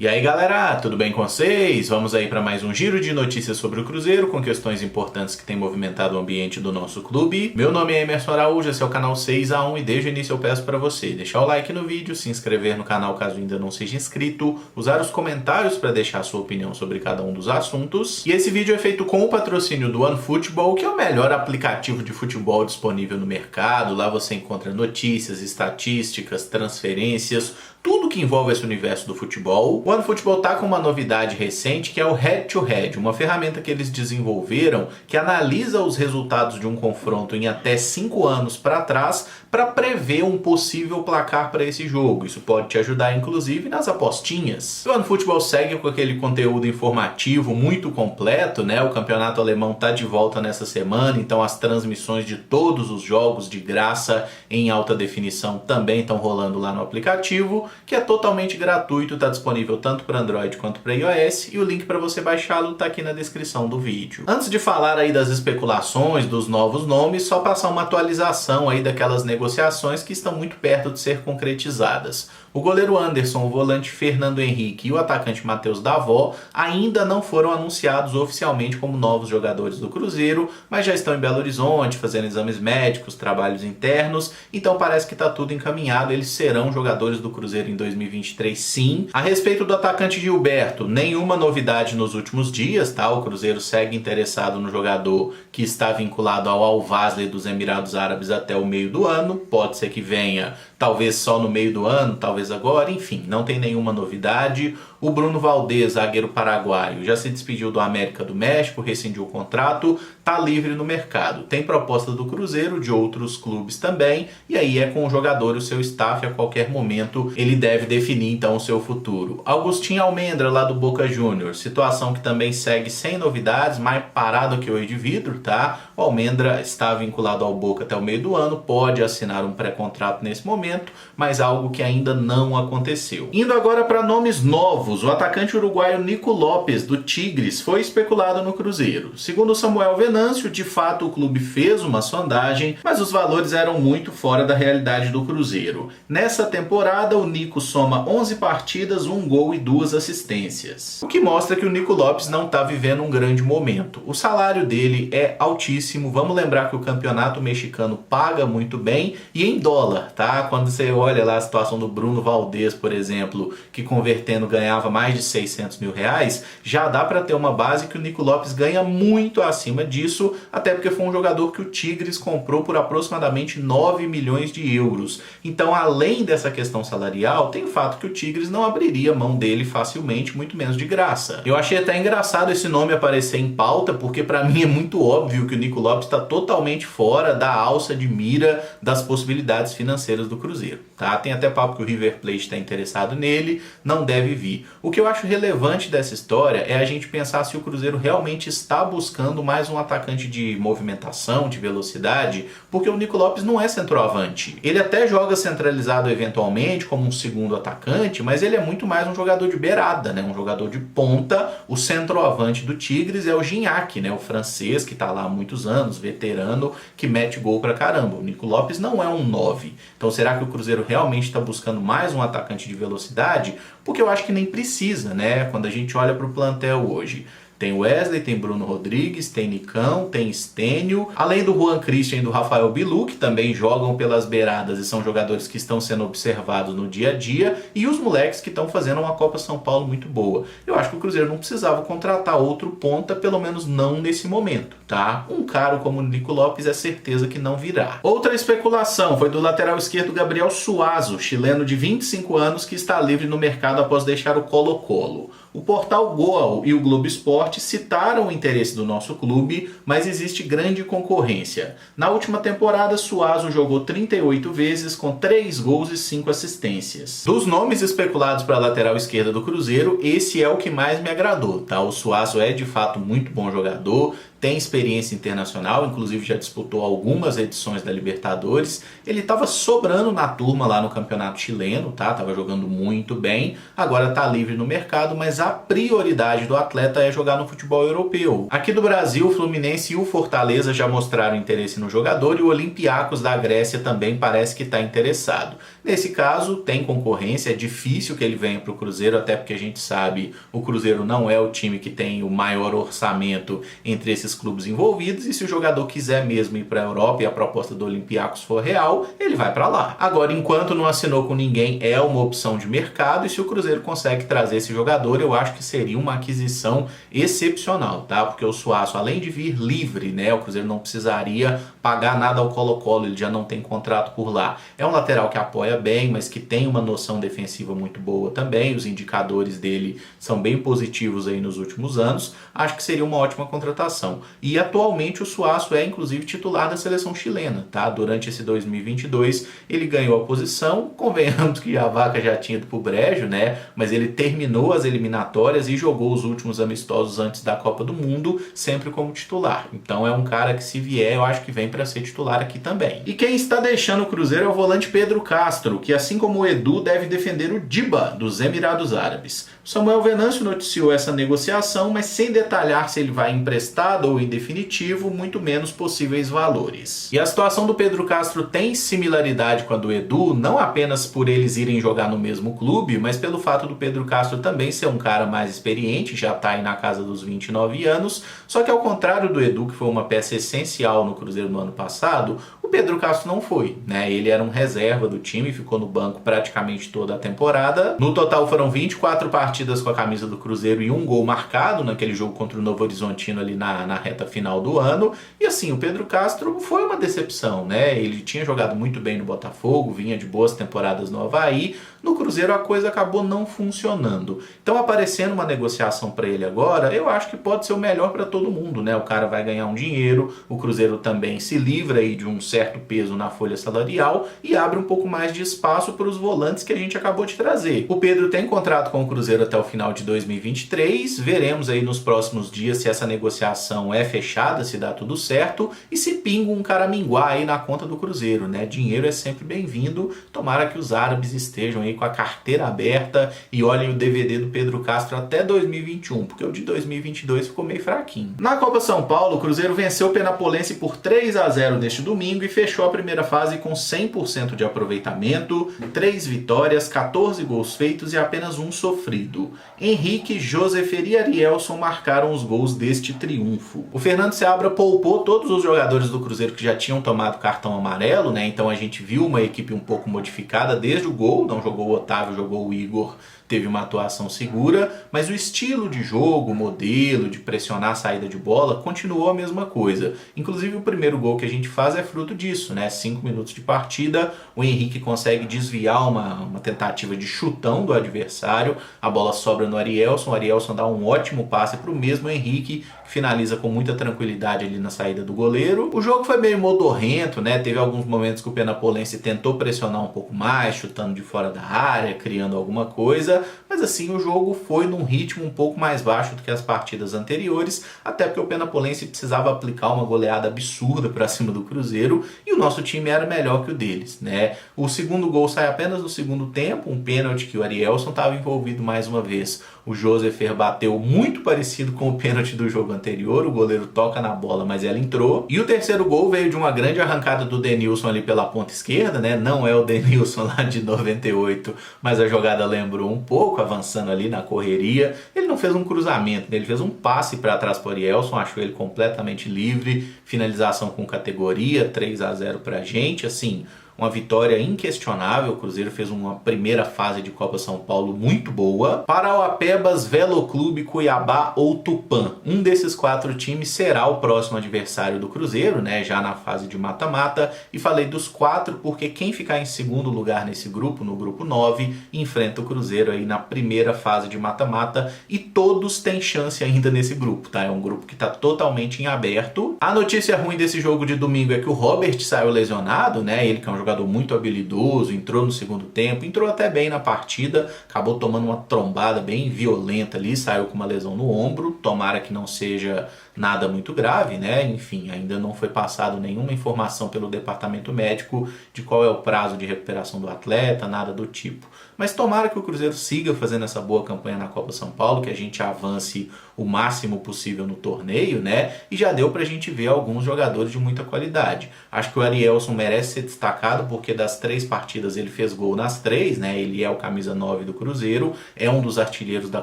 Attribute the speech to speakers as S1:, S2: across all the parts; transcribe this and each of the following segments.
S1: E aí galera, tudo bem com vocês? Vamos aí para mais um giro de notícias sobre o Cruzeiro, com questões importantes que têm movimentado o ambiente do nosso clube. Meu nome é Emerson Araújo, esse é o canal 6x1 e desde o início eu peço para você deixar o like no vídeo, se inscrever no canal caso ainda não seja inscrito, usar os comentários para deixar a sua opinião sobre cada um dos assuntos. E esse vídeo é feito com o patrocínio do OneFootball, que é o melhor aplicativo de futebol disponível no mercado. Lá você encontra notícias, estatísticas, transferências, tudo que envolve esse universo do futebol. O OneFootball tá com uma novidade recente que é o Head to Head, uma ferramenta que eles desenvolveram que analisa os resultados de um confronto em até 5 anos para trás para prever um possível placar para esse jogo. Isso pode te ajudar inclusive nas apostinhas. O OneFootball segue com aquele conteúdo informativo muito completo, né? O campeonato alemão tá de volta nessa semana, então as transmissões de todos os jogos de graça em alta definição também estão rolando lá no aplicativo, que é totalmente gratuito, está disponível tanto para Android quanto para iOS, e o link para você baixá-lo está aqui na descrição do vídeo. Antes de falar aí das especulações, dos novos nomes, só passar uma atualização aí daquelas negociações que estão muito perto de ser concretizadas. O goleiro Anderson, o volante Fernando Henrique e o atacante Matheus Davó ainda não foram anunciados oficialmente como novos jogadores do Cruzeiro, mas já estão em Belo Horizonte fazendo exames médicos, trabalhos internos, então parece que está tudo encaminhado, eles serão jogadores do Cruzeiro em 2023 sim. A respeito do atacante Gilberto, nenhuma novidade nos últimos dias, tá? O Cruzeiro segue interessado no jogador que está vinculado ao Al-Wasl dos Emirados Árabes até o meio do ano, pode ser que venha talvez só no meio do ano, talvez agora, enfim, não tem nenhuma novidade. O Bruno Valdez, zagueiro paraguaio, já se despediu do América do México, rescindiu o contrato, tá livre no mercado. Tem proposta do Cruzeiro, de outros clubes também, e aí é com o jogador e o seu staff, a qualquer momento ele deve definir então o seu futuro. Agostinho Almendra, lá do Boca Juniors, situação que também segue sem novidades, mais parado que oi de vidro, tá? O Almendra está vinculado ao Boca até o meio do ano, pode assinar um pré-contrato nesse momento, mas algo que ainda não aconteceu. Indo agora para nomes novos, o atacante uruguaio Nico Lopes, do Tigres, foi especulado no Cruzeiro. Segundo Samuel Venâncio, de fato o clube fez uma sondagem, mas os valores eram muito fora da realidade do Cruzeiro. Nessa temporada, o Nico soma 11 partidas, 1 gol e 2 assistências. O que mostra que o Nico Lopes não está vivendo um grande momento. O salário dele é altíssimo, vamos lembrar que o campeonato mexicano paga muito bem e em dólar, tá? Quando você olha lá a situação do Bruno Valdez, por exemplo, que convertendo ganhava mais de 600 mil reais, já dá para ter uma base que o Nico Lopes ganha muito acima disso, até porque foi um jogador que o Tigres comprou por aproximadamente 9 milhões de euros. Então, além dessa questão salarial, tem o fato que o Tigres não abriria mão dele facilmente, muito menos de graça. Eu achei até engraçado esse nome aparecer em pauta, porque para mim é muito óbvio que o Nico Lopes está totalmente fora da alça de mira das possibilidades financeiras do Cruzeiro, tá? Tem até papo que o River Plate está interessado nele, não deve vir. O que eu acho relevante dessa história é a gente pensar se o Cruzeiro realmente está buscando mais um atacante de movimentação, de velocidade, porque o Nico Lopes não é centroavante. Ele até joga centralizado eventualmente como um segundo atacante, mas ele é muito mais um jogador de beirada, né? Um jogador de ponta. O centroavante do Tigres é o Gignac, né? O francês que está lá há muitos anos, veterano, que mete gol pra caramba. O Nico Lopes não é um 9. Então será que o Cruzeiro realmente está buscando mais um atacante de velocidade? Porque eu acho que nem precisa, né? Quando a gente olha para o plantel hoje, tem Wesley, tem Bruno Rodrigues, tem Nicão, tem Stênio, além do Juan Christian e do Rafael Bilu, que também jogam pelas beiradas e são jogadores que estão sendo observados no dia a dia, e os moleques que estão fazendo uma Copa São Paulo muito boa. Eu acho que o Cruzeiro não precisava contratar outro ponta, pelo menos não nesse momento, tá? Um cara como o Nico Lopes é certeza que não virá. Outra especulação foi do lateral esquerdo Gabriel Suazo, chileno de 25 anos que está livre no mercado após deixar o Colo-Colo. O portal Goal e o Globo Esporte citaram o interesse do nosso clube, mas existe grande concorrência. Na última temporada, Suazo jogou 38 vezes com 3 gols e 5 assistências. Dos nomes especulados para a lateral esquerda do Cruzeiro, esse é o que mais me agradou, tá? O Suazo é de fato muito bom jogador, tem experiência internacional, inclusive já disputou algumas edições da Libertadores. Ele estava sobrando na turma lá no campeonato chileno, tá? Tava jogando muito bem, agora está livre no mercado, mas a prioridade do atleta é jogar no futebol europeu. Aqui do Brasil, o Fluminense e o Fortaleza já mostraram interesse no jogador e o Olympiacos da Grécia também parece que está interessado. Nesse caso, tem concorrência, é difícil que ele venha para o Cruzeiro, até porque a gente sabe o Cruzeiro não é o time que tem o maior orçamento entre esses clubes envolvidos, e se o jogador quiser mesmo ir para a Europa e a proposta do Olympiacos for real, ele vai para lá. Agora, enquanto não assinou com ninguém, é uma opção de mercado, e se o Cruzeiro consegue trazer esse jogador, eu acho que seria uma aquisição excepcional, tá? Porque o Suaço, além de vir livre, né, o Cruzeiro não precisaria pagar nada ao Colo-Colo, ele já não tem contrato por lá. É um lateral que apoia bem, mas que tem uma noção defensiva muito boa também, os indicadores dele são bem positivos aí nos últimos anos, acho que seria uma ótima contratação. E atualmente o Suaço é inclusive titular da seleção chilena, tá? Durante esse 2022 ele ganhou a posição, convenhamos que a vaca já tinha ido pro brejo, né? Mas ele terminou as eliminatórias e jogou os últimos amistosos antes da Copa do Mundo, sempre como titular. Então é um cara que, se vier, eu acho que vem para ser titular aqui também. E quem está deixando o Cruzeiro é o volante Pedro Castro, que assim como o Edu deve defender o Diba dos Emirados Árabes. Samuel Venâncio noticiou essa negociação, mas sem detalhar se ele vai emprestado ou em definitivo, muito menos possíveis valores. E a situação do Pedro Castro tem similaridade com a do Edu, não apenas por eles irem jogar no mesmo clube, mas pelo fato do Pedro Castro também ser um cara mais experiente, já está aí na casa dos 29 anos, só que ao contrário do Edu, que foi uma peça essencial no Cruzeiro no ano passado, o Pedro Castro não foi, né? Ele era um reserva do time, ficou no banco praticamente toda a temporada. No total foram 24 partidas com a camisa do Cruzeiro e um gol marcado naquele jogo contra o Novo Horizontino ali na reta final do ano. E assim, o Pedro Castro foi uma decepção, né? Ele tinha jogado muito bem no Botafogo, vinha de boas temporadas no Avaí. No Cruzeiro a coisa acabou não funcionando. Então, aparecendo uma negociação para ele agora, eu acho que pode ser o melhor para todo mundo, né? O cara vai ganhar um dinheiro, o Cruzeiro também se livra aí de um certo peso na folha salarial e abre um pouco mais de espaço para os volantes que a gente acabou de trazer. O Pedro tem contrato com o Cruzeiro até o final de 2023, veremos aí nos próximos dias se essa negociação é fechada, se dá tudo certo e se pinga um caraminguá aí na conta do Cruzeiro, né? Dinheiro é sempre bem-vindo, tomara que os árabes estejam aí com a carteira aberta e olhem o DVD do Pedro Castro até 2021, porque o de 2022 ficou meio fraquinho. Na Copa São Paulo, o Cruzeiro venceu o Penapolense por 3-0 neste domingo e fechou a primeira fase com 100% de aproveitamento, 3 vitórias, 14 gols feitos e apenas um sofrido. Henrique, Josefer e Arielson marcaram os gols deste triunfo. O Fernando Seabra poupou todos os jogadores do Cruzeiro que já tinham tomado cartão amarelo, né? Então a gente viu uma equipe um pouco modificada desde o gol, não jogou o Otávio, jogou o Igor, teve uma atuação segura, mas o estilo de jogo, o modelo de pressionar a saída de bola continuou a mesma coisa. Inclusive o primeiro gol que a gente faz é fruto disso, né? 5 minutos de partida, o Henrique consegue desviar uma tentativa de chutão do adversário, a bola sobra no Arielson, o Arielson dá um ótimo passe para o mesmo Henrique, que finaliza com muita tranquilidade ali na saída do goleiro. O jogo foi meio modorrento, né? Teve alguns momentos que o Penapolense tentou pressionar um pouco mais, chutando de fora da área, criando alguma coisa, mas assim, o jogo foi num ritmo um pouco mais baixo do que as partidas anteriores, até porque o Penapolense precisava aplicar uma goleada absurda para cima do Cruzeiro e o nosso time era melhor que o deles, né? O segundo gol sai apenas no segundo tempo, um pênalti que o Arielson estava envolvido mais uma vez. O Josefer bateu muito parecido com o pênalti do jogo anterior, o goleiro toca na bola, mas ela entrou. E o terceiro gol veio de uma grande arrancada do Denilson ali pela ponta esquerda, né? Não é o Denilson lá de 98, mas a jogada lembrou um pouco, avançando ali na correria. Ele não fez um cruzamento, né? Ele fez um passe para trás para o Arielson, achou ele completamente livre, finalização com categoria, 3-0 pra gente, assim, uma vitória inquestionável. O Cruzeiro fez uma primeira fase de Copa São Paulo muito boa. Parauapebas, Veloclube, Cuiabá ou Tupã. Um desses 4 times será o próximo adversário do Cruzeiro, né? Já na fase de mata-mata. E falei dos 4 porque quem ficar em segundo lugar nesse grupo, no grupo 9, enfrenta o Cruzeiro aí na primeira fase de mata-mata. E todos têm chance ainda nesse grupo, tá? É um grupo que está totalmente em aberto. A notícia ruim desse jogo de domingo é que o Robert saiu lesionado, né? Ele que é um jogador muito habilidoso, entrou no segundo tempo, entrou até bem na partida, acabou tomando uma trombada bem violenta ali, saiu com uma lesão no ombro, tomara que não seja nada muito grave, né? Enfim, ainda não foi passado nenhuma informação pelo departamento médico de qual é o prazo de recuperação do atleta, nada do tipo. Mas tomara que o Cruzeiro siga fazendo essa boa campanha na Copa São Paulo, que a gente avance o máximo possível no torneio, né? E já deu pra gente ver alguns jogadores de muita qualidade. Acho que o Arielson merece ser destacado porque das 3 partidas ele fez gol nas 3, né? Ele é o camisa 9 do Cruzeiro, é um dos artilheiros da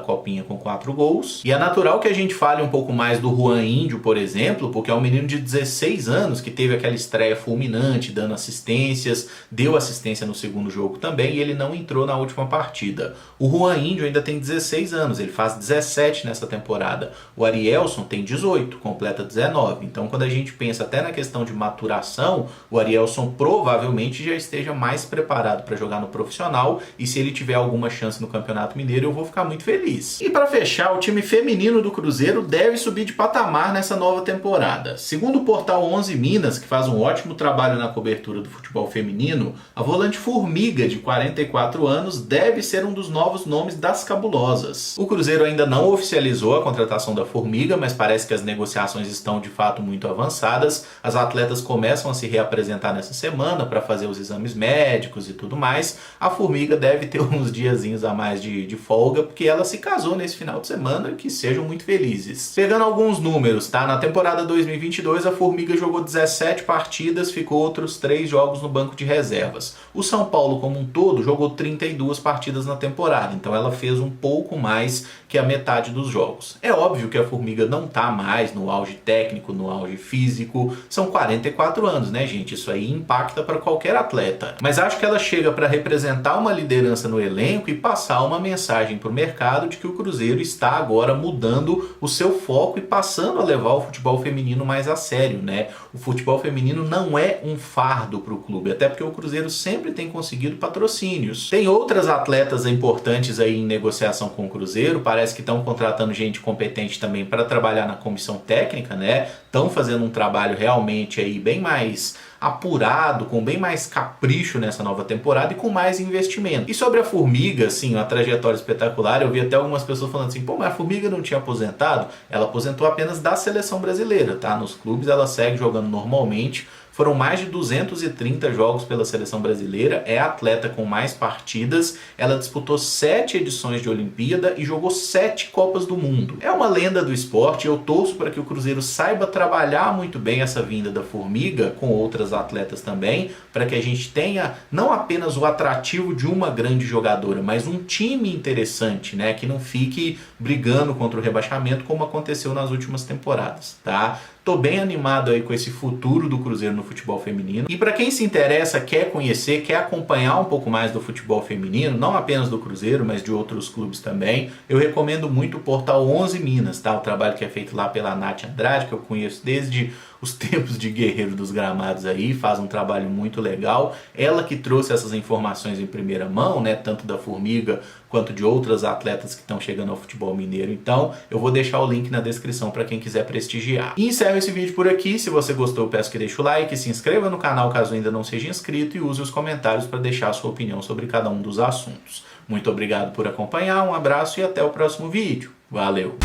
S1: Copinha com 4 gols. E é natural que a gente fale um pouco mais do Juan Índio, por exemplo, porque é um menino de 16 anos que teve aquela estreia fulminante, dando assistências, deu assistência no segundo jogo também e ele não entrou na última partida. O Juan Índio ainda tem 16 anos, ele faz 17 nessa temporada. O Arielson tem 18, completa 19. Então quando a gente pensa até na questão de maturação, o Arielson provavelmente já esteja mais preparado para jogar no profissional e se ele tiver alguma chance no Campeonato Mineiro eu vou ficar muito feliz. E para fechar, o time feminino do Cruzeiro deve subir de patamar nessa nova temporada. Segundo o portal 11 Minas, que faz um ótimo trabalho na cobertura do futebol feminino, a volante Formiga, de 44 anos, deve ser um dos novos nomes das cabulosas. O Cruzeiro ainda não oficializou a contratação da Formiga, mas parece que as negociações estão de fato muito avançadas. As atletas começam a se reapresentar nessa semana para fazer os exames médicos e tudo mais. A Formiga deve ter uns diazinhos a mais de folga, porque ela se casou nesse final de semana, que sejam muito felizes. Pegando alguns números, tá? Na temporada 2022, a Formiga jogou 17 partidas, ficou outros 3 jogos no banco de reservas. O São Paulo, como um todo, jogou 32 partidas na temporada, então ela fez um pouco mais que a metade dos jogos. É óbvio que a Formiga não tá mais no auge técnico, no auge físico, são 44 anos, né, gente? Isso aí impacta para qualquer atleta. Mas acho que ela chega para representar uma liderança no elenco e passar uma mensagem para o mercado de que o Cruzeiro está agora mudando o seu foco e passando a levar o futebol feminino mais a sério, né? O futebol feminino não é um fardo para o clube, até porque o Cruzeiro sempre tem conseguido patrocínios. Tem outras atletas importantes aí em negociação com o Cruzeiro, parece que estão contratando gente competente também para trabalhar na comissão técnica, né? Estão fazendo um trabalho realmente aí bem mais apurado, com bem mais capricho nessa nova temporada e com mais investimento. E sobre a Formiga, assim, uma trajetória espetacular, eu vi até algumas pessoas falando assim, pô, mas a Formiga não tinha aposentado? Ela aposentou apenas da seleção brasileira, tá? Nos clubes ela segue jogando normalmente. Foram mais de 230 jogos pela seleção brasileira, é a atleta com mais partidas, ela disputou 7 edições de Olimpíada e jogou 7 Copas do Mundo. É uma lenda do esporte e eu torço para que o Cruzeiro saiba trabalhar muito bem essa vinda da Formiga, com outras atletas também, para que a gente tenha não apenas o atrativo de uma grande jogadora, mas um time interessante, né, que não fique brigando contra o rebaixamento como aconteceu nas últimas temporadas, tá? Tô bem animado aí com esse futuro do Cruzeiro no futebol feminino. E para quem se interessa, quer conhecer, quer acompanhar um pouco mais do futebol feminino, não apenas do Cruzeiro, mas de outros clubes também, eu recomendo muito o portal 11 Minas, tá? O trabalho que é feito lá pela Nath Andrade, que eu conheço desde os tempos de Guerreiro dos Gramados aí, faz um trabalho muito legal. Ela que trouxe essas informações em primeira mão, né, tanto da Formiga quanto de outras atletas que estão chegando ao futebol mineiro. Então, eu vou deixar o link na descrição para quem quiser prestigiar. E encerro esse vídeo por aqui. Se você gostou, eu peço que deixe o like, se inscreva no canal caso ainda não seja inscrito e use os comentários para deixar a sua opinião sobre cada um dos assuntos. Muito obrigado por acompanhar, um abraço e até o próximo vídeo. Valeu!